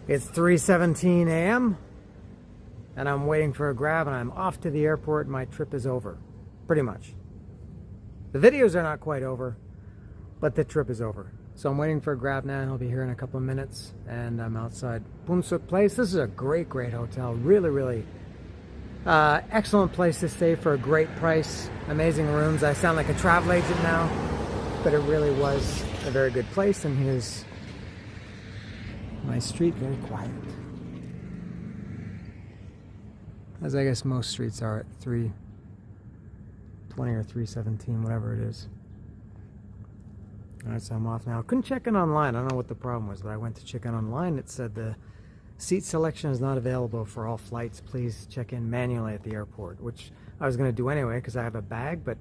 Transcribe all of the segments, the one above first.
It's 3:17 a.m. and I'm waiting for a grab, and I'm off to the airport. My trip is over, pretty much. The videos are not quite over, but the trip is over. So I'm waiting for a grab now, and I'll be here in a couple of minutes, and I'm outside Punsuk Place. This is a great hotel. Really excellent place to stay for a great price. Amazing rooms. I sound like a travel agent now, but it really was a very good place. And here's my street, very quiet, as I guess most streets are at 3:20 or 3:17, whatever it is. Alright, so I'm off now. Couldn't check in online. I don't know what the problem was, but I went to check in online. It said the seat selection is not available for all flights. Please check in manually at the airport, which I was going to do anyway because I have a bag, but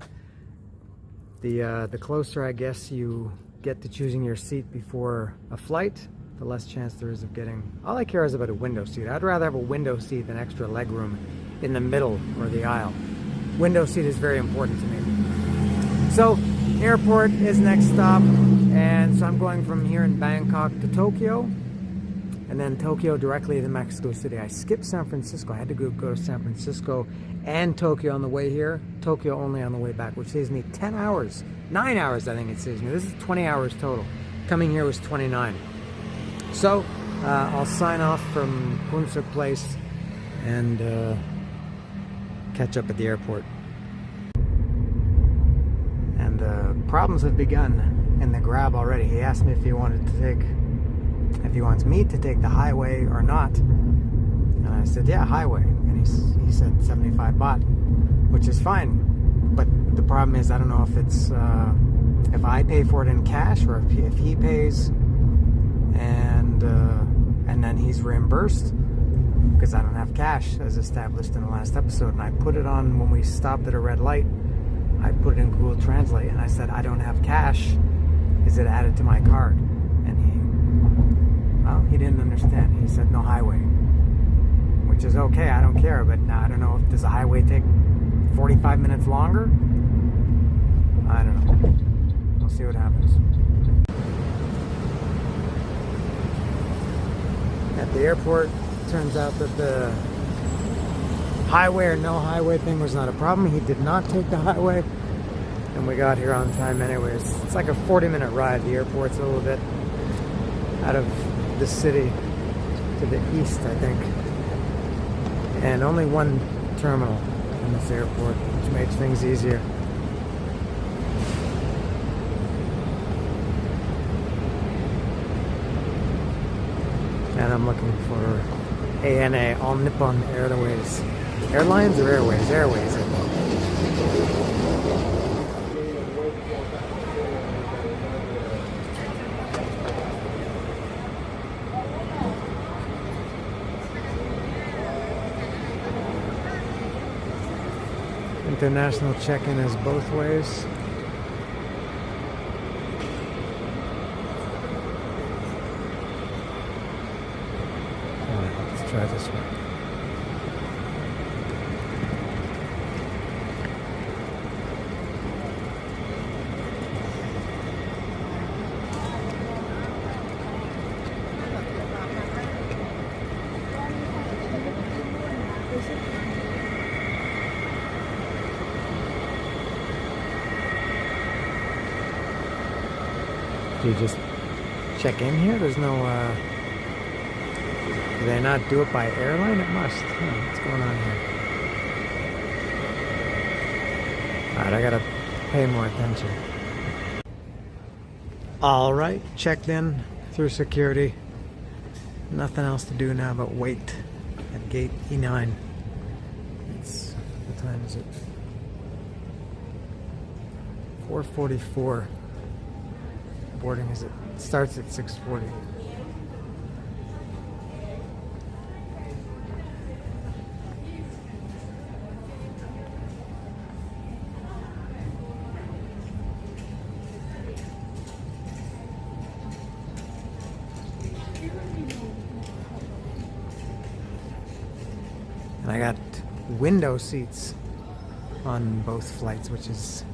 the closer, I guess, you get to choosing your seat before a flight, the less chance there is of getting... All I care is about a window seat. I'd rather have a window seat than extra leg room in the middle or the aisle. Window seat is very important to me. So, airport is next stop, and so I'm going from here in Bangkok to Tokyo, and then Tokyo directly to Mexico City. I skipped San Francisco. I had to go to San Francisco and Tokyo on the way here, Tokyo only on the way back, which saves me 10 hours. 9 hours, I think it saves me. This is 20 hours total. Coming here was 29. So, I'll sign off from Punsuk Place and catch up at the airport. And problems have begun in the grab already. He asked me if he wants me to take the highway or not. And I said, yeah, highway. And he said 75 baht, which is fine. But the problem is, I don't know if it's if I pay for it in cash or if he pays and then he's reimbursed, because I don't have cash as established in the last episode. And I put it on when we stopped at a red light. I put it in Google Translate and I said, I don't have cash. Is it added to my card? And he didn't understand. He said no highway, which is okay. I don't care. But now I don't know if does a highway take 45 minutes longer? I don't know. We'll see what happens. At the airport, turns out that the highway or no highway thing was not a problem. He did not take the highway, and we got here on time anyways. It's like a 40-minute ride. The airport's a little bit out of the city to the east, I think, and only one terminal in this airport, which makes things easier. And I'm looking for ANA, All Nippon Airways. Airlines or Airways? Airways, I think. International check-in is both ways. Let's try this one. Do you just check in here? There's no, do they not do it by airline? It must. What's going on here? Alright, I gotta pay more attention. Alright, checked in through security. Nothing else to do now but wait at gate E9. What time is it? 4:44. Boarding starts at 6:40. And I got window seats on both flights, which is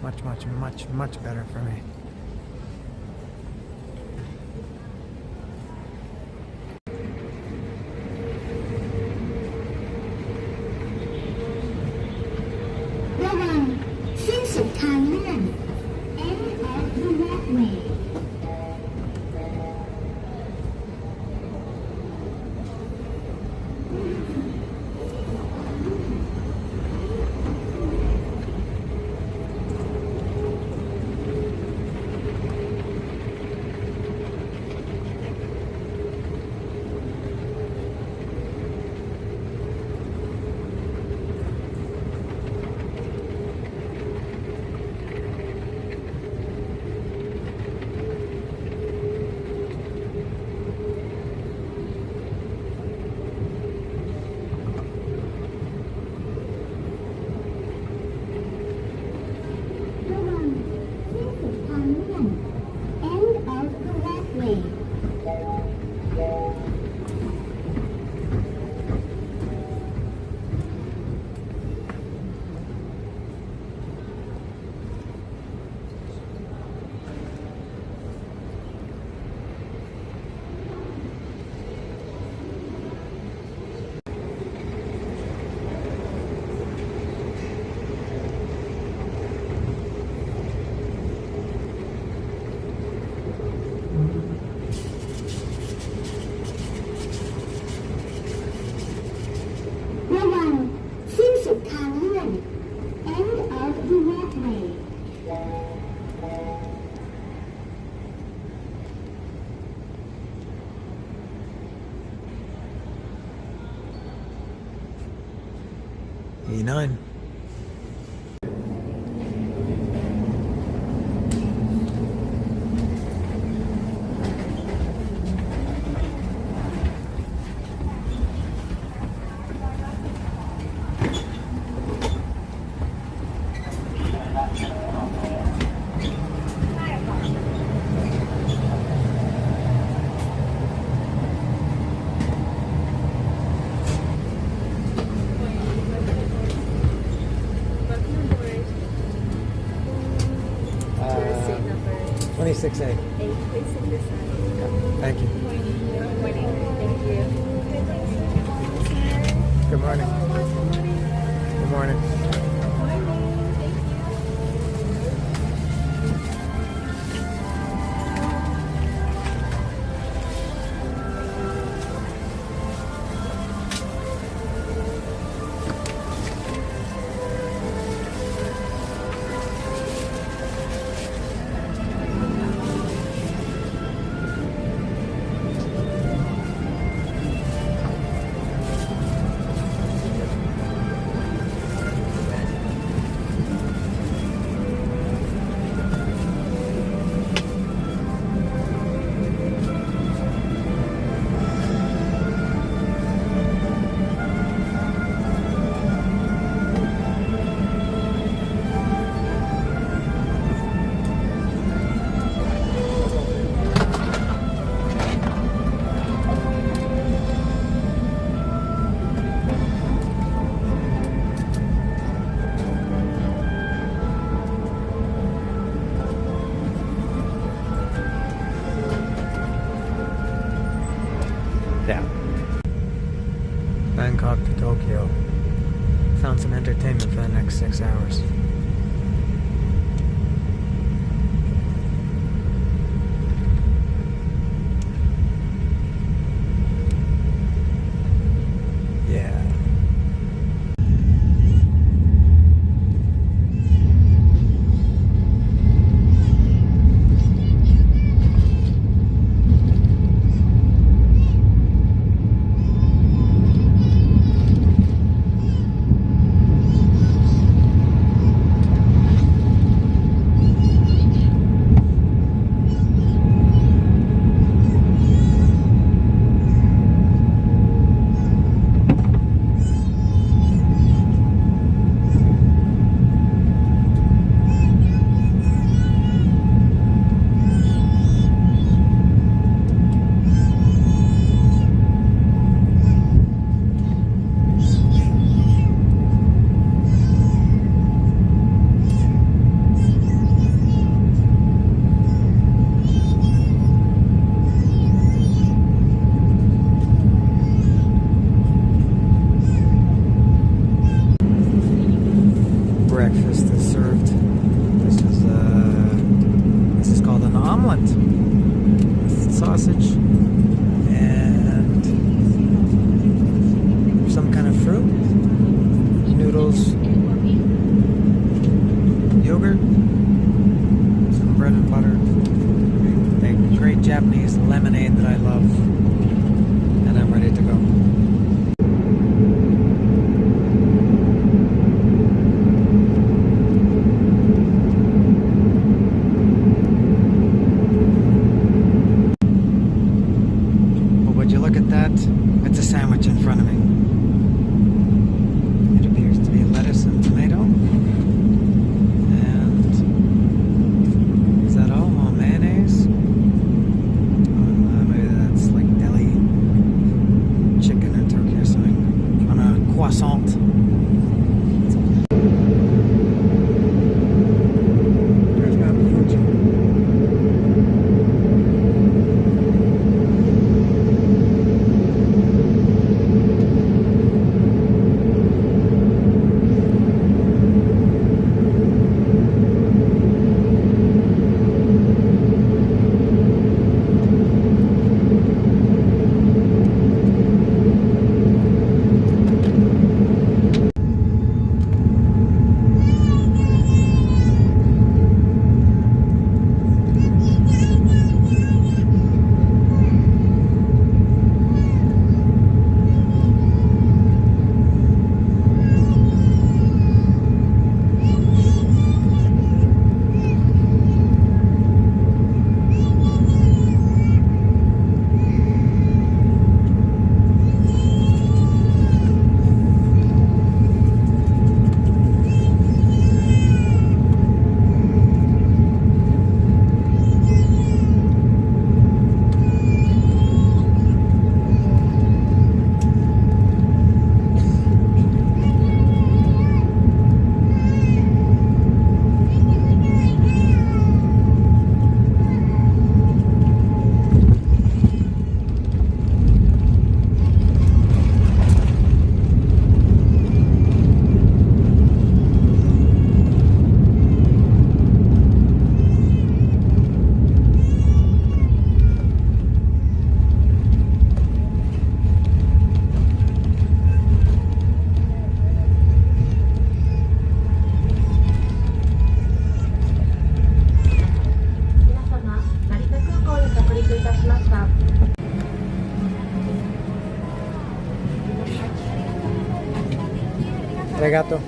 much better for me. $1.59. Receipt number 26A. 8, please sign. Thank you. Good morning. Thank you. Good morning. Good morning. Yeah. Bangkok to Tokyo. Found some entertainment for the next 6 hours. Yeah. Breakfast is served. This is called an omelet. Sausage and some kind of fruit, noodles, yogurt, some bread and butter, a great Japanese lemonade that I love, and I'm ready to go. It's a sandwich in front of me. It appears to be lettuce and tomato. And is that all? Mayonnaise? Maybe that's like deli Regato.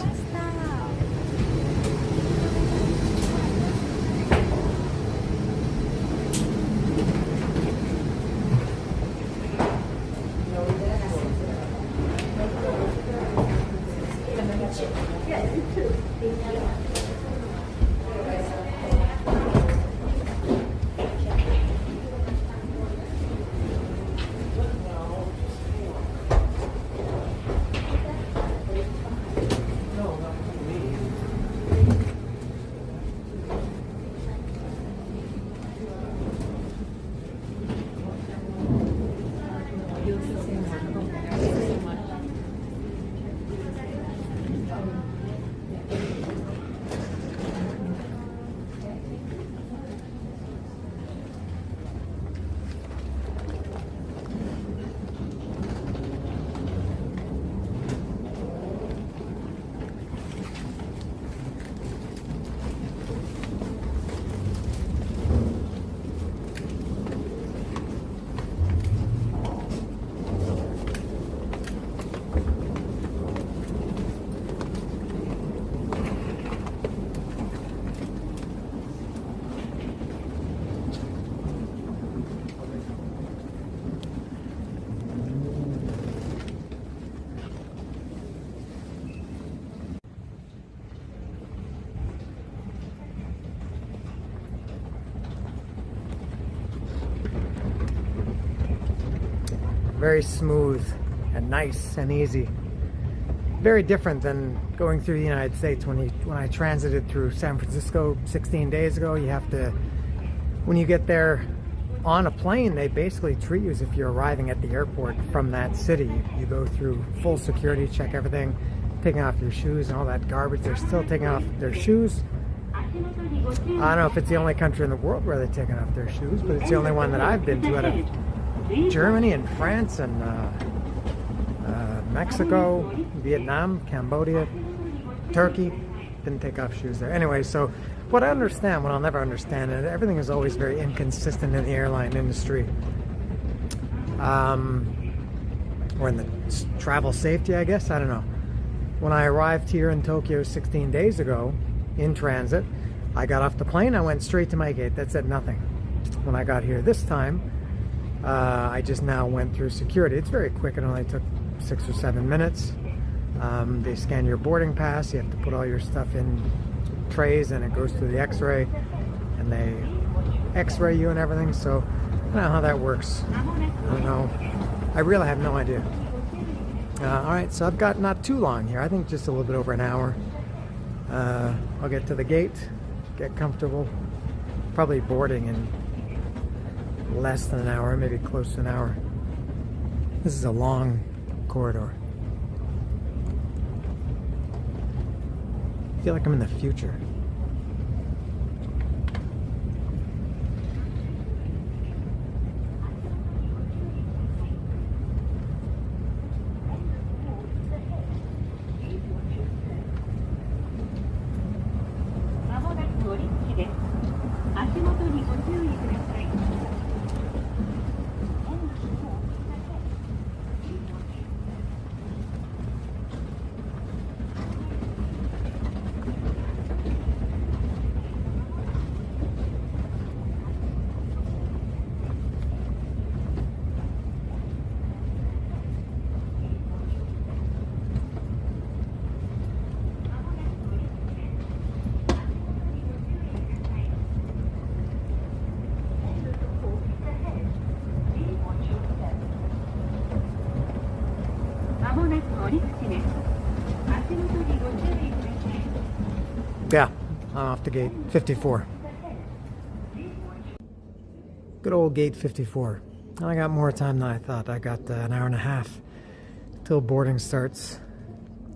Very smooth and nice and easy. Very different than going through the United States. When I transited through San Francisco 16 days ago, you have to, when you get there on a plane, they basically treat you as if you're arriving at the airport from that city. You go through full security, check everything, taking off your shoes and all that garbage. They're still taking off their shoes. I don't know if it's the only country in the world where they're taking off their shoes, but it's the only one that I've been to out of Germany and France and Mexico, Vietnam, Cambodia, Turkey. Didn't take off shoes there. Anyway, so what I understand, what I'll never understand, and everything is always very inconsistent in the airline industry, or in the travel safety, I guess, I don't know. When I arrived here in Tokyo 16 days ago, in transit, I got off the plane, I went straight to my gate. That said nothing. When I got here this time, I just now went through security. It's very quick. It only took 6 or 7 minutes. They scan your boarding pass. You have to put all your stuff in trays, and it goes through the x-ray, and they x-ray you and everything. So I don't know how that works. I don't know. I really have no idea. All right, so I've got not too long here. I think just a little bit over an hour. I'll get to the gate, get comfortable, probably boarding in less than an hour, maybe close to an hour. This is a long corridor. I feel like I'm in the future. Yeah, I'm off the gate 54. Good old gate 54. I got more time than I thought. I got an hour and a half till boarding starts,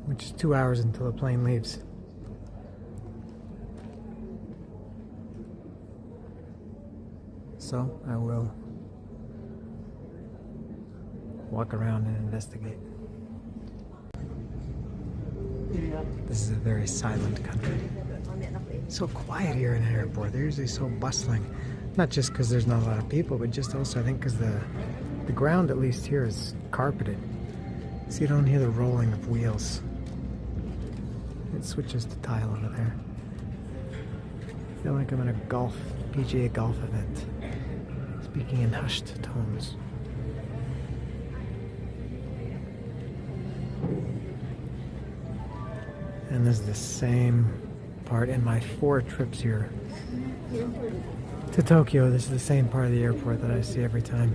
which is 2 hours until the plane leaves. So I will walk around and investigate. This is a very silent country. So quiet here in an airport. They're usually so bustling. Not just because there's not a lot of people, but just also I think because the ground, at least here, is carpeted. So you don't hear the rolling of wheels. It switches to tile over there. I feel like I'm in a PGA golf event, speaking in hushed tones. And this is the same part in my 4 trips here to Tokyo. This is the same part of the airport that I see every time.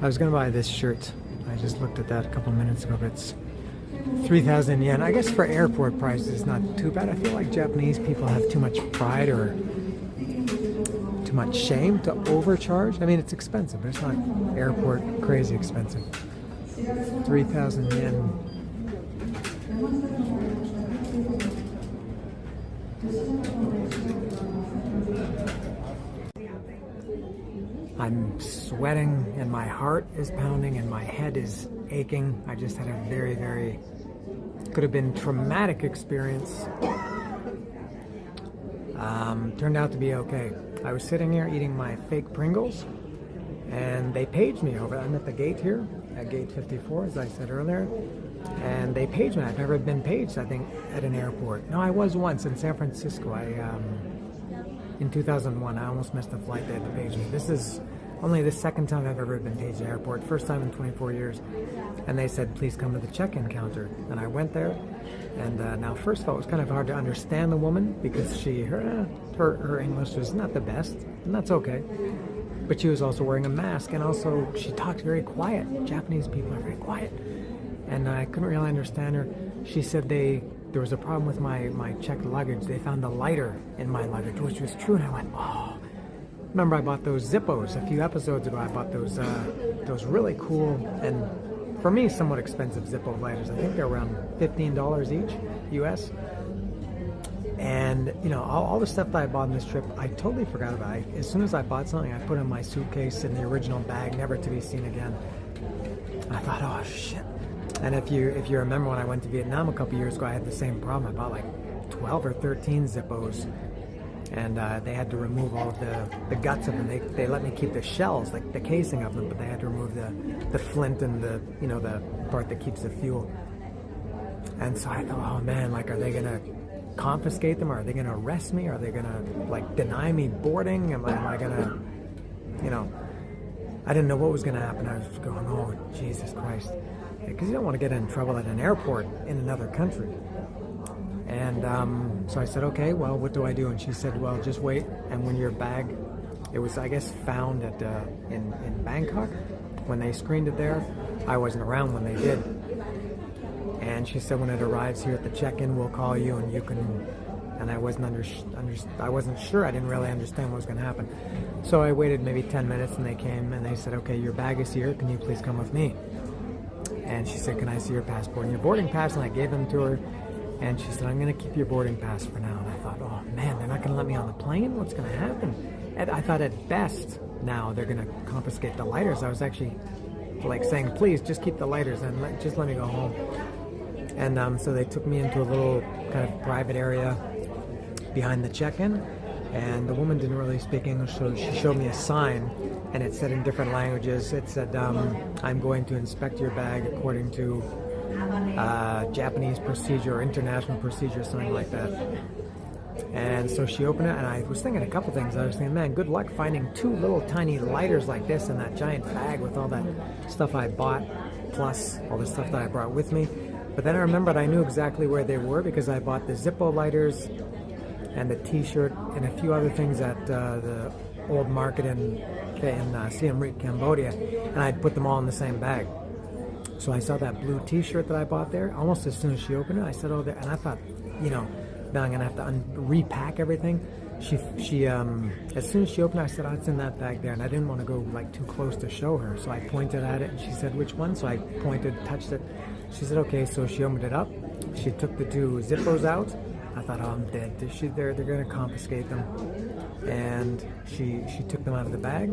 I was gonna buy this shirt. I just looked at that a couple minutes ago, but it's 3,000 yen. I guess for airport prices, it's not too bad. I feel like Japanese people have too much pride or too much shame to overcharge. I mean, it's expensive, but it's not airport crazy expensive. 3,000 yen. I'm sweating and my heart is pounding and my head is aching. I just had a very, very, could have been traumatic experience. Turned out to be okay. I was sitting here eating my fake Pringles and they paged me over. I'm at the gate here, at gate 54, as I said earlier. And they paged me. I've never been paged, I think, at an airport. No, I was once in San Francisco. In 2001, I almost missed a flight. They had to page me. This is only the second time I've ever been paged at an airport. First time in 24 years. And they said, please come to the check-in counter. And I went there. And now, first of all, it was kind of hard to understand the woman because her English was not the best. And that's okay. But she was also wearing a mask. And also, she talked very quiet. Japanese people are very quiet. And I couldn't really understand her. She said there was a problem with my checked luggage. They found a lighter in my luggage, which was true. And I went, oh. Remember I bought those Zippos a few episodes ago. I bought those really cool and for me somewhat expensive Zippo lighters. I think they're around $15 each, US. And you know, all the stuff that I bought on this trip, I totally forgot about it. As soon as I bought something, I put it in my suitcase in the original bag, never to be seen again. I thought, oh shit. And if you remember when I went to Vietnam a couple years ago, I had the same problem. I bought like 12 or 13 Zippos, and they had to remove all of the guts of them. They let me keep the shells, like the casing of them, but they had to remove the flint and the part that keeps the fuel. And so I thought, oh man, like, are they gonna confiscate them? Or are they gonna arrest me? Are they gonna like deny me boarding? Am I gonna, I didn't know what was gonna happen. I was just going, oh Jesus Christ. Because you don't want to get in trouble at an airport in another country. And so I said, okay, well, what do I do? And she said, well, just wait. And when your bag, it was, I guess, found at in Bangkok. When they screened it there, I wasn't around when they did. And she said, when it arrives here at the check-in, we'll call you and you can. And I wasn't I wasn't sure. I didn't really understand what was going to happen. So I waited maybe 10 minutes, and they came and they said, okay, your bag is here. Can you please come with me? And she said, can I see your passport and your boarding pass? And I gave them to her. And she said, I'm going to keep your boarding pass for now. And I thought, oh man, they're not going to let me on the plane? What's going to happen? And I thought at best now they're going to confiscate the lighters. I was actually like saying, please just keep the lighters and just let me go home. And so they took me into a little kind of private area behind the check-in. And the woman didn't really speak English, so she showed me a sign, and it said in different languages. It said, I'm going to inspect your bag according to Japanese procedure or international procedure, something like that. And so she opened it, and I was thinking a couple things. I was thinking, man, good luck finding 2 little tiny lighters like this in that giant bag with all that stuff I bought, plus all the stuff that I brought with me. But then I remembered I knew exactly where they were because I bought the Zippo lighters and the t-shirt and a few other things at the old market in Siem Reap, Cambodia, and I'd put them all in the same bag. So I saw that blue t-shirt that I bought there. Almost as soon as she opened it, I said, oh, there. And I thought, now I'm gonna have to repack everything. She as soon as she opened it, I said, oh, it's in that bag there, and I didn't want to go like too close to show her, so I pointed at it, and she said, which one? So I pointed, touched it. She said, okay. So she opened it up. She took the 2 Zippos out. I thought, oh, I'm dead. They're going to confiscate them. And she took them out of the bag.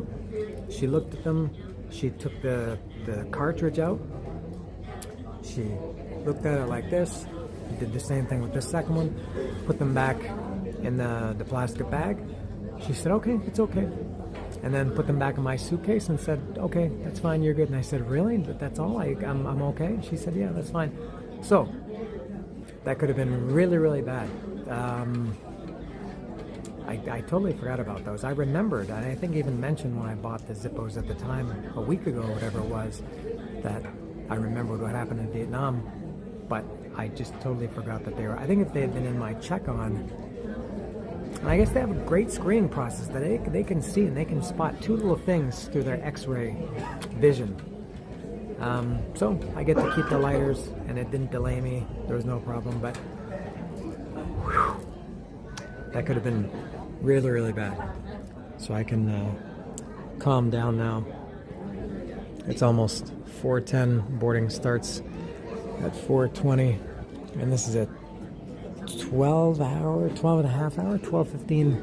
She looked at them. She took the cartridge out. She looked at it like this. Did the same thing with the second one. Put them back in the plastic bag. She said, okay, it's okay. And then put them back in my suitcase and said, okay, that's fine, you're good. And I said, really? That's all? I'm okay? And she said, yeah, that's fine. So That could have been really, really bad. I totally forgot about those. I remembered, and I think even mentioned when I bought the Zippos at the time, a week ago, whatever it was, that I remembered what happened in Vietnam, but I just totally forgot that they were. I think if they had been in my check-on, and I guess they have a great screening process that they can see and they can spot two little things through their X-ray vision. So I get to keep the lighters, and it didn't delay me. There was no problem, but whew, that could have been really, really bad. So I can calm down now. It's almost 4:10. Boarding starts at 4:20, and this is a 12-15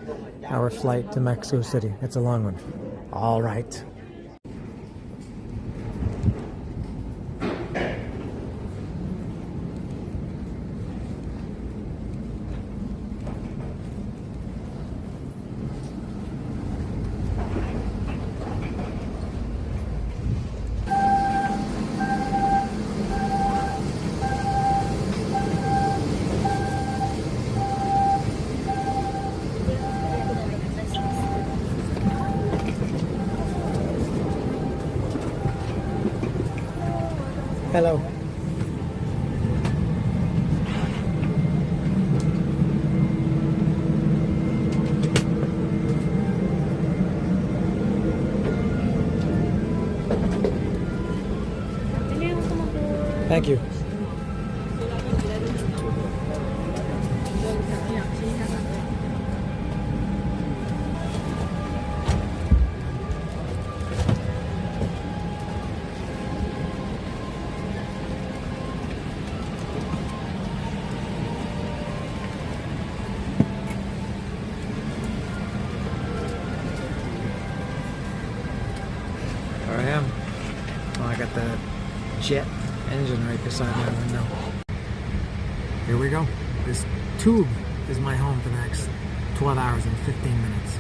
hour flight to Mexico City. It's a long one. All right. Hello. Thank you. There I am. Oh, I got the jet engine right beside my window. Here we go. This tube is my home for the next 12 hours and 15 minutes.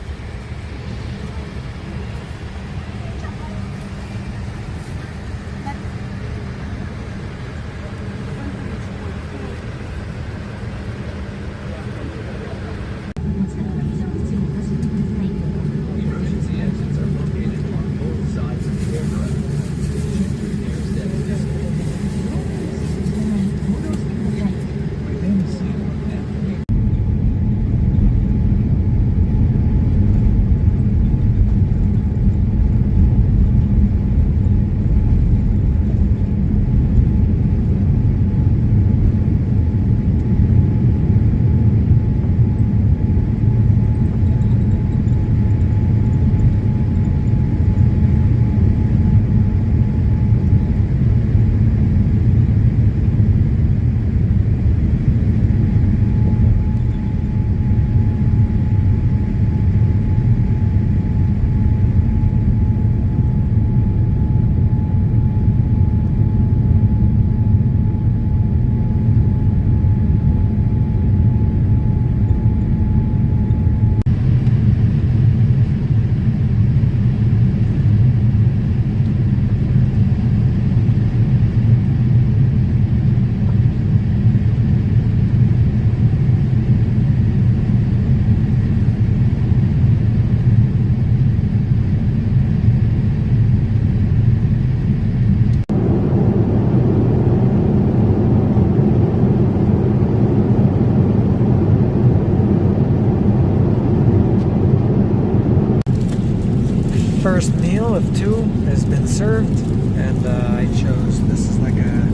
First meal of two has been served, and I chose, this is like a,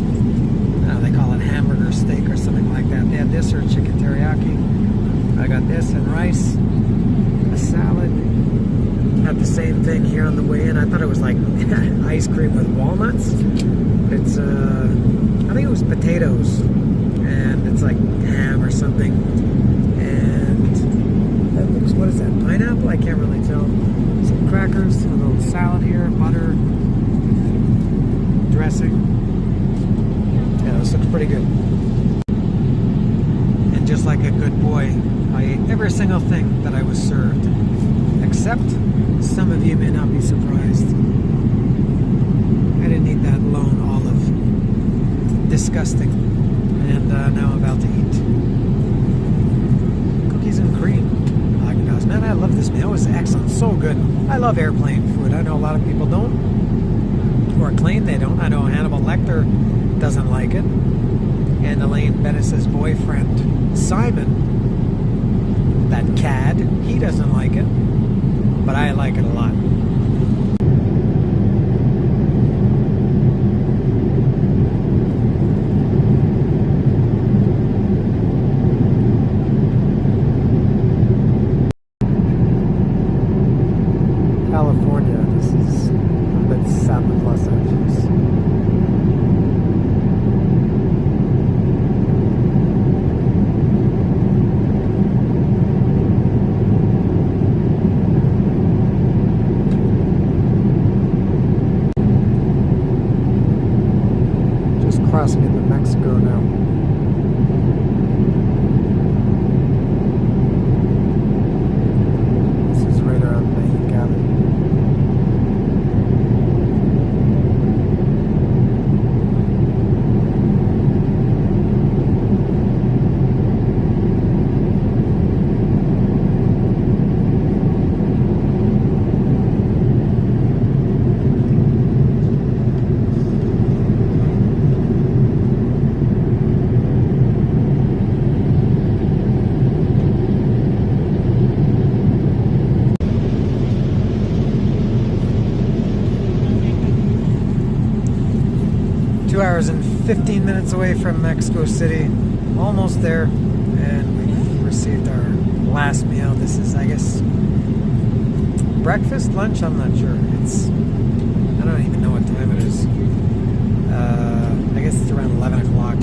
they call it hamburger steak or something like that. They had this or chicken teriyaki. I got this and rice, a salad. Had the same thing here on the way in. I thought it was like ice cream with walnuts. It's, I think it was potatoes, and it's like ham or something. And that looks, what is that, pineapple? I can't really tell. Some crackers, a little salad here, butter, dressing. Yeah, this looks pretty good. And just like a good boy, I ate every single thing that I was served. Except, some of you may not be surprised, I didn't eat that lone olive. Disgusting. And now I'm about to eat cookies and cream. Gosh, man, I love this meal. It was excellent. So good. I love airplane food. I know a lot of people don't, or claim they don't. I know Hannibal Lecter doesn't like it. And Elaine Bennis's boyfriend, Simon, that cad, he doesn't like it. But I like it a lot. California, this is a bit south of Los Angeles. Just crossing into Mexico now. This is right around Mexicali. Hours and 15 minutes away from Mexico City, almost there, and we've received our last meal. This is, I guess, breakfast, lunch, I'm not sure. I don't even know what time it is. I guess it's around 11 o'clock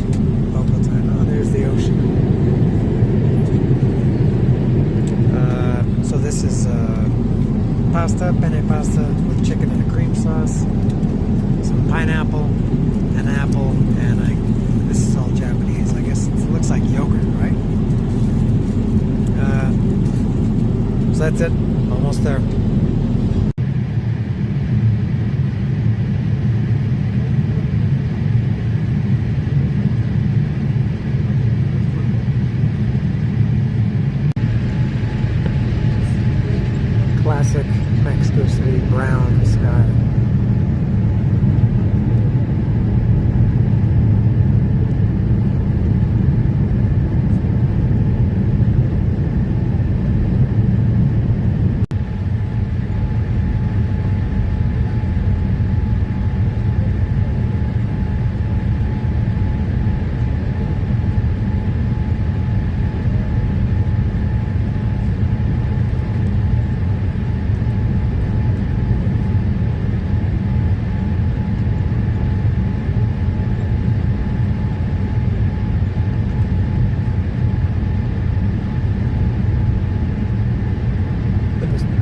local time. Oh, there's the ocean. So this is pasta, penne pasta with chicken and a cream sauce, some pineapple, an apple, and this is all Japanese. I guess it looks like yogurt, right? So that's it. Almost there. Classic Mexico City brown sky.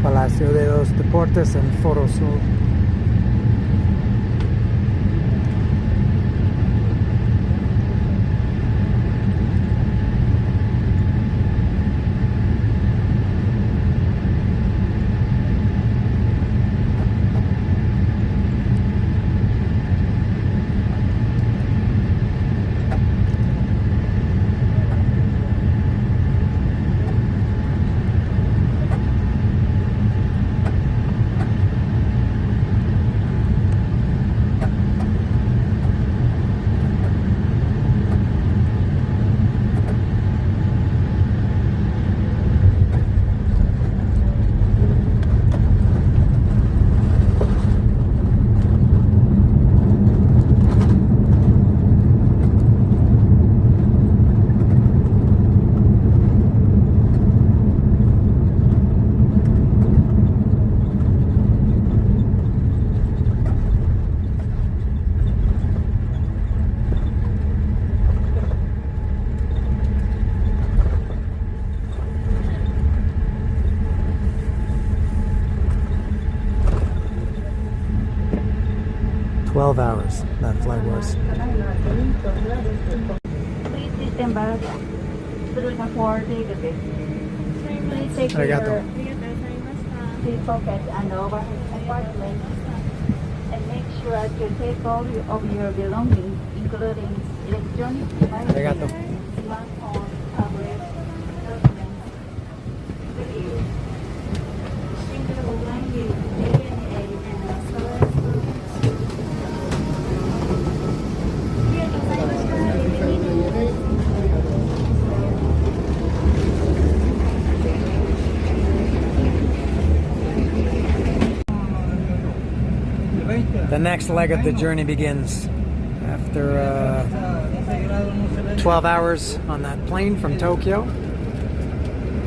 Palacio de los Deportes en Foro Sur. $12 that flight was. Please disembark through the forward exit. Please take your seat pockets and overhead compartments and make sure to take all of your belongings, including electronic devices, Arigato. smartphone, tablet, documents, video, single language, DNA, and storage documents. ありがとうございました。The next leg of the journey begins after 12 hours on that plane from Tokyo.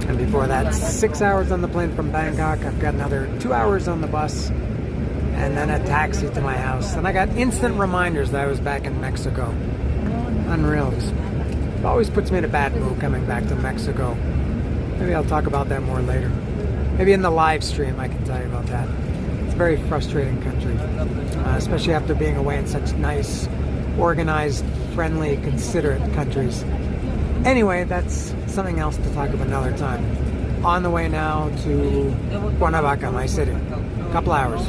And before that, 6 hours on the plane from Bangkok. I've got another 2 hours on the bus and then a taxi to my house. And I got instant reminders that I was back in Mexico. Unreal. It always puts me in a bad mood coming back to Mexico. Maybe I'll talk about that more later. Maybe in the live stream I can tell you about that. It's a very frustrating country, especially after being away in such nice, organized, friendly, considerate countries. Anyway, that's something else to talk about another time. On the way now to Cuernavaca, my city. A couple hours.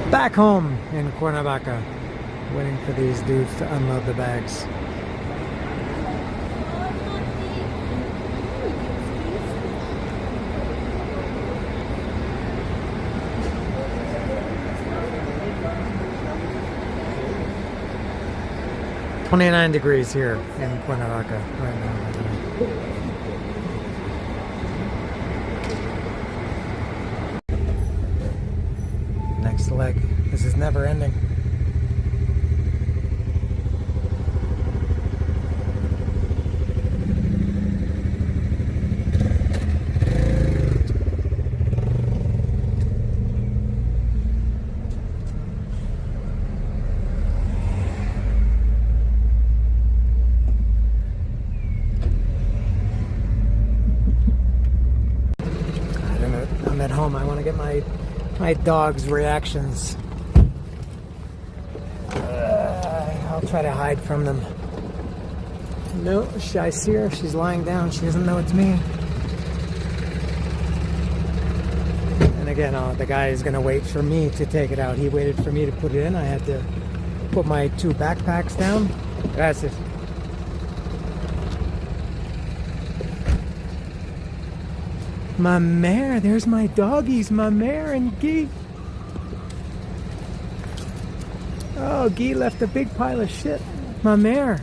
Back home in Cuernavaca, waiting for these dudes to unload the bags. "29 degrees here in Cuernavaca right now. Next leg. This is never ending. I'm at home. I want to get my dog's reactions. I'll try to hide from them. No, I see her. She's lying down. She doesn't know it's me. And again, the guy is going to wait for me to take it out. He waited for me to put it in. I had to put my 2 backpacks down. That's it. Ma mère, there's my doggies, Ma mère and Guy. Oh, Guy left a big pile of shit. Ma mère.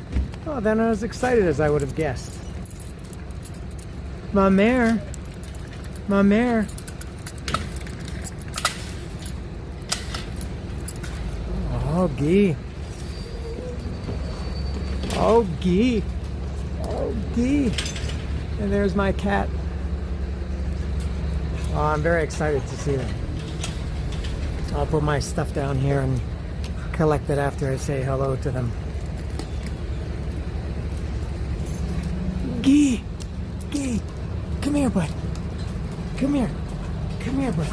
Oh, then I was excited as I would have guessed. Ma mère. Ma mère. Oh, Guy. Oh, Guy. Oh, Guy. And there's my cat. Oh, I'm very excited to see them. I'll put my stuff down here and collect it after I say hello to them. Guy! Guy! Come here, bud. Come here. Come here, bud.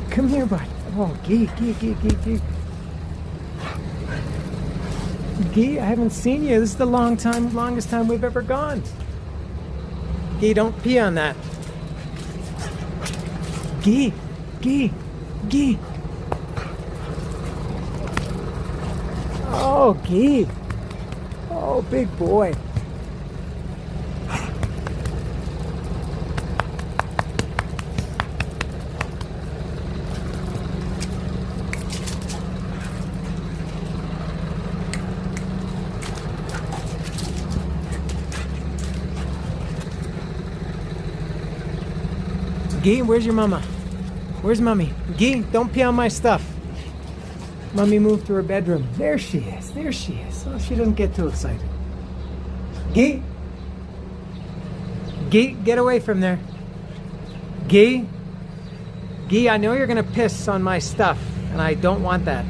Come here, bud. Oh, Guy, Guy, Guy, Guy, Guy. Guy, I haven't seen you. This is the longest time we've ever gone. Guy, don't pee on that. Guy, Guy, Guy. Oh, Guy. Oh, big boy. Guy, where's your mama? Where's mommy? Guy, don't pee on my stuff. Mommy moved to her bedroom. There she is. There she is. Oh, she doesn't get too excited. Guy? Guy, get away from there. Guy? Guy, I know you're going to piss on my stuff, and I don't want that.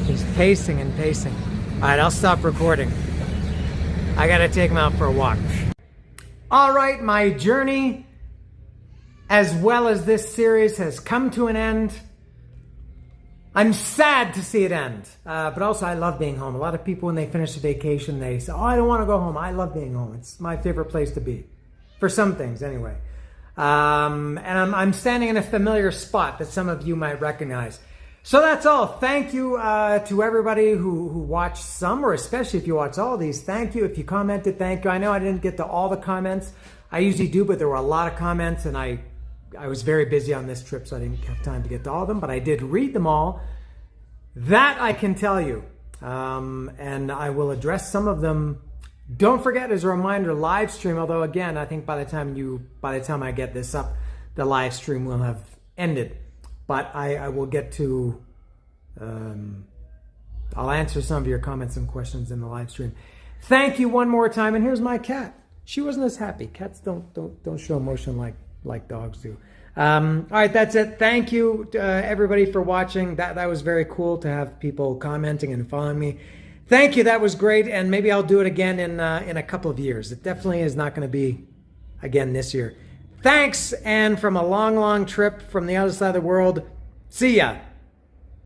He's pacing and pacing. All right, I'll stop recording. I got to take him out for a walk. All right, my journey as well as this series has come to an end. I'm sad to see it end, but also I love being home. A lot of people, when they finish a vacation, they say, oh, I don't want to go home. I love being home. It's my favorite place to be, for some things anyway. And I'm standing in a familiar spot that some of you might recognize. So that's all. Thank you to everybody who watched some, or especially if you watch all of these. Thank you. If you commented, thank you. I know I didn't get to all the comments. I usually do, but there were a lot of comments, and I was very busy on this trip, so I didn't have time to get to all of them, but I did read them all. That I can tell you. And I will address some of them. Don't forget, as a reminder, live stream, although again, I think by the time I get this up, the live stream will have ended. But I will get to, I'll answer some of your comments and questions in the live stream. Thank you one more time, and here's my cat. She wasn't as happy. Cats don't show emotion like dogs do. All right, that's it. Thank you to everybody for watching. That was very cool to have people commenting and following me. Thank you. That was great, and maybe I'll do it again in a couple of years. It definitely is not going to be again this year. Thanks, and from a long, long trip from the other side of the world, see ya.